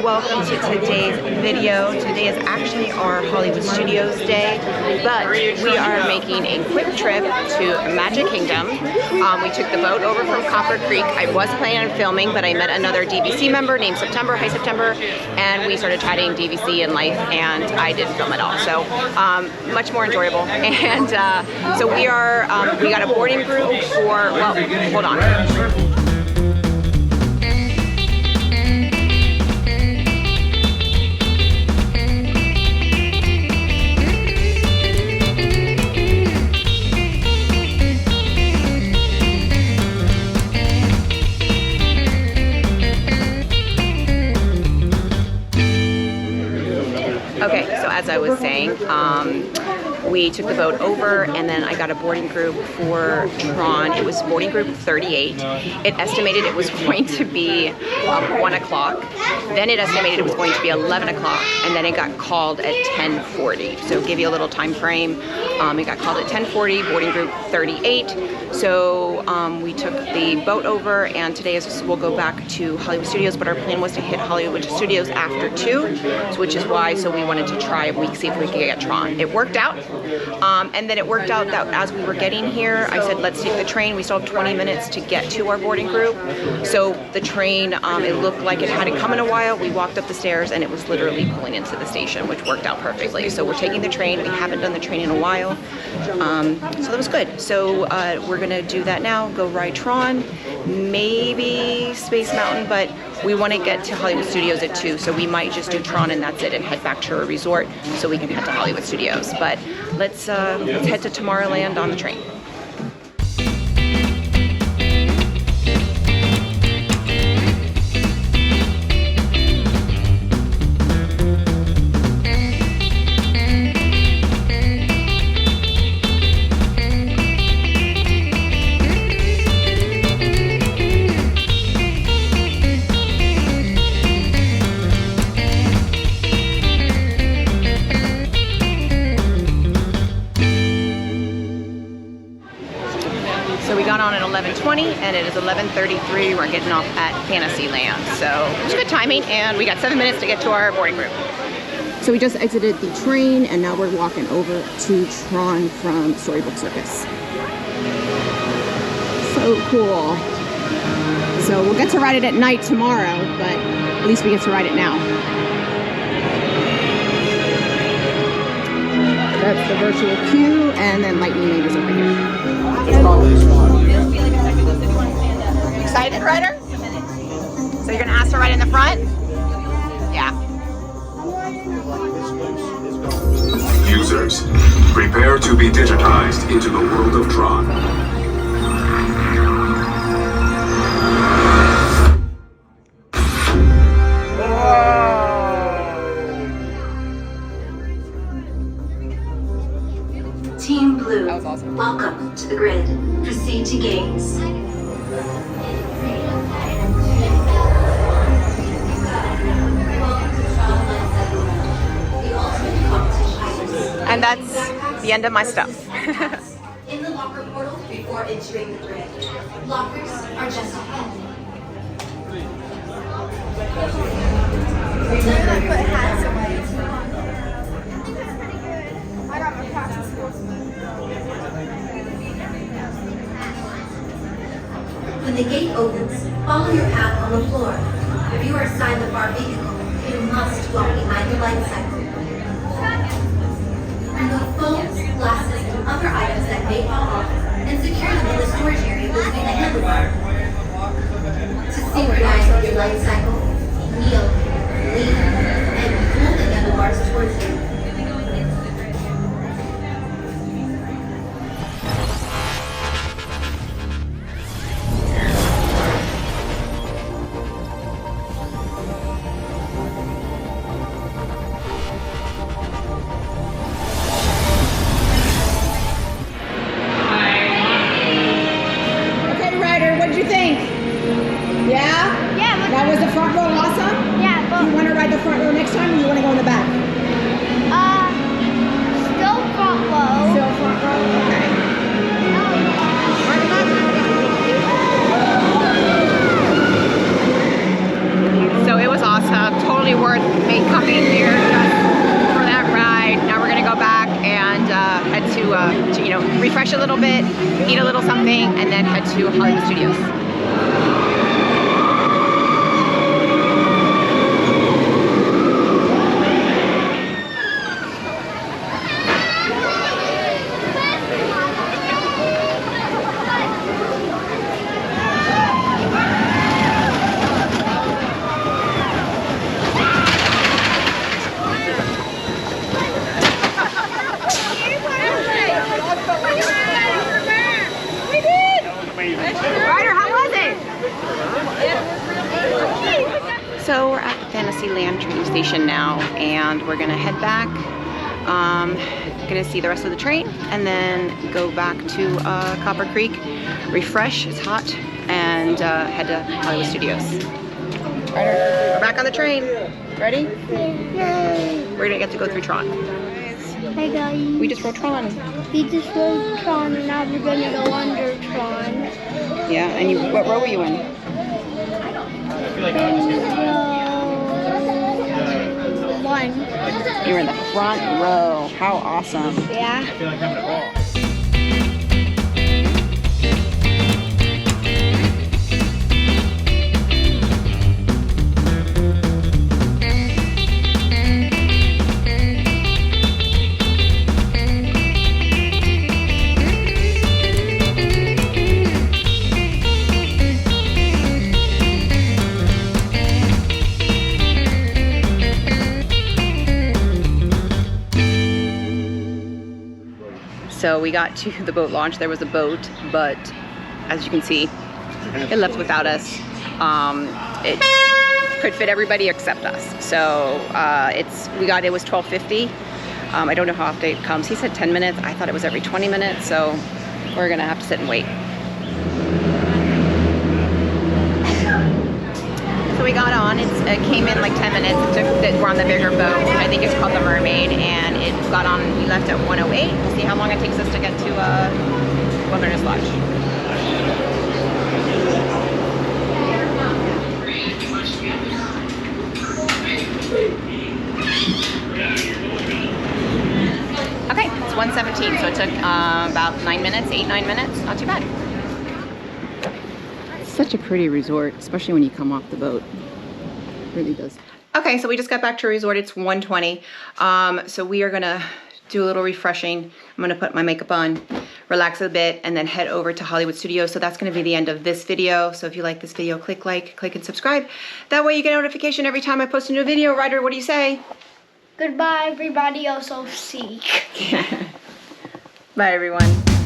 welcome to today's video. Today is actually our Hollywood Studios day, but we are making a quick trip to Magic Kingdom. We took the boat over from Copper Creek. I was planning on filming, but I met another DVC member named September, hi September, and we started chatting DVC and life, and I didn't film at all. So much more enjoyable. And so we got a boarding group for, well, hold on. Okay, so as I was saying, we took the boat over, and then I got a boarding group for TRON. It was boarding group 38. It estimated it was going to be 1 o'clock. Then it estimated it was going to be 11 o'clock, and then it got called at 10:40. So give you a little time frame. It got called at 10:40, boarding group 38. So we took the boat over, and today we'll go back to Hollywood Studios, but our plan was to hit Hollywood Studios after 2, which is why, so we wanted to try a week, see if we could get TRON. It worked out. And then it worked out that as we were getting here, I said, let's take the train. We still have 20 minutes to get to our boarding group. So the train, it looked like it hadn't come in a while. We walked up the stairs, and it was literally pulling into the station, which worked out perfectly. So we're taking the train. We haven't done the train in a while. So that was good. So we're gonna do that now, go ride TRON, maybe Space Mountain, but we want to get to Hollywood Studios at 2, so we might just do TRON and that's it, and head back to our resort so we can head to Hollywood Studios. But let's head to Tomorrowland on the train. So we got on at 11:20, and it is 11:33. We're getting off at Fantasyland. So it was good timing, and we got 7 minutes to get to our boarding group. So we just exited the train, and now we're walking over to TRON from Storybook Circus. So cool. So we'll get to ride it at night tomorrow, but at least we get to ride it now. That's the virtual queue, and then Lightning Lane is over here. Excited, Ryder? So you're gonna ask to ride in the front? Yeah. Users, prepare to be digitized into the world of TRON. Team Blue, That was awesome. Welcome to the grid. Proceed to gates. And that's the end of my stuff. In the locker portal before entering the grid. Lockers are just ahead. Remember to put hats away. I got my practice sports. When the gate opens, follow your path on the floor. If you are assigned the bar vehicle, you must walk behind the light cycle. Remove phones, glasses, and other items that may fall off, and secure them in the storage area between the handlebar. To synchronize with your light cycle, kneel, lean, and pull the handlebars towards you. Now, was the front row awesome? Yeah, but You want to ride the front row next time, or you want to go in the back? still front row. Still front row? Okay. So it was awesome. Totally worth me coming here just for that ride. Now we're gonna go back and head to you know, refresh a little bit, eat a little something, and then head to Hollywood Studios. Ryder, how was it? So we're at the Fantasyland train station now, and we're gonna head back. Gonna see the rest of the train, and then go back to Copper Creek, refresh, it's hot, and head to Hollywood Studios. Ryder, we're back on the train. Ready? Yay! We're gonna get to go through TRON. Hey guys. We just rode TRON. We just rode Tron and now we're gonna go under Tron. Yeah, and you, what row were you in? One. You were in the front row. How awesome. Yeah. So we got to the boat launch. There was a boat, but as you can see, it left without us. It could fit everybody except us. So it was 12:50. I don't know how often it comes. He said 10 minutes. I thought it was every 20 minutes. So we're gonna have to sit and wait. So we got on. It came in like 10 minutes. We're on the bigger boat. I think it's called the Mermaid, and it got on. We left at 1:08. We'll see how long it takes us to get to Wilderness Lodge. Okay, it's 1:17, so it took about 9 minutes, 8-9 minutes. Not too bad. Such a pretty resort, especially when you come off the boat. It really does. Okay, so we just got back to resort. It's 1:20. So we are gonna do a little refreshing. I'm gonna put my makeup on, relax a bit, and then head over to Hollywood Studios. So that's gonna be the end of this video. So if you like this video, click like, click and subscribe. That way you get a notification every time I post a new video. Ryder, what do you say? Goodbye everybody, also see. Bye everyone.